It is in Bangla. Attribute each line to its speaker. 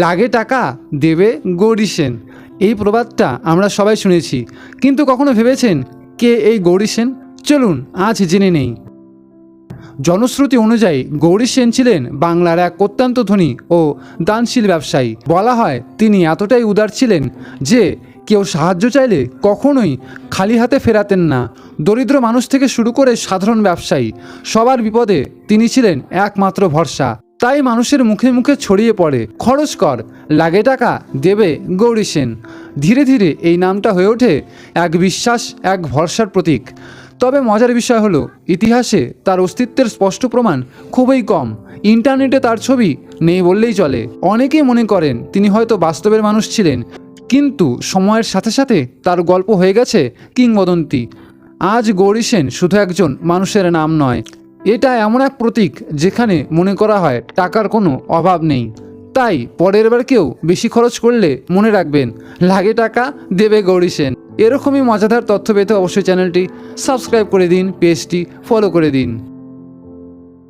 Speaker 1: লাগে টাকা দেবে গৌরী সেন, এই প্রবাদটা আমরা সবাই শুনেছি, কিন্তু কখনো ভেবেছেন কে এই গৌরী সেন? চলুন আজ জেনে নেই। জনশ্রুতি অনুযায়ী গৌরী সেন ছিলেন বাংলার এক অত্যন্ত ধনী ও দানশীল ব্যবসায়ী। বলা হয় তিনি এতটাই উদার ছিলেন যে কেউ সাহায্য চাইলে কখনোই খালি হাতে ফেরাতেন না। দরিদ্র মানুষ থেকে শুরু করে সাধারণ ব্যবসায়ী সবার বিপদে তিনি ছিলেন একমাত্র ভরসা। তাই মানুষের মুখে মুখে ছড়িয়ে পড়ে, খরচ কর লাগে টাকা দেবে গৌরী সেন। ধীরে ধীরে এই নামটা হয়ে ওঠে এক বিশ্বাস, এক ভরসার প্রতীক। তবে মজার বিষয় হলো ইতিহাসে তার অস্তিত্বের স্পষ্ট প্রমাণ খুবই কম। ইন্টারনেটে তার ছবি নেই বললেই চলে। অনেকেই মনে করেন তিনি হয়তো বাস্তবের মানুষ ছিলেন, কিন্তু সময়ের সাথে সাথে তার গল্প হয়ে গেছে কিংবদন্তি। আজ গৌরী সেন শুধু একজন মানুষের নাম নয়, এটা এমন এক প্রতীক যেখানে মনে করা হয় টাকার কোনো অভাব নেই। তাই পরের বার কেউ বেশি খরচ করলে মনে রাখবেন, লাগে টাকা দেবে গৌরী সেন। এরকমই মজাদার তথ্য পেতে অবশ্যই চ্যানেলটি সাবস্ক্রাইব করে দিন, পেজটি ফলো করে দিন।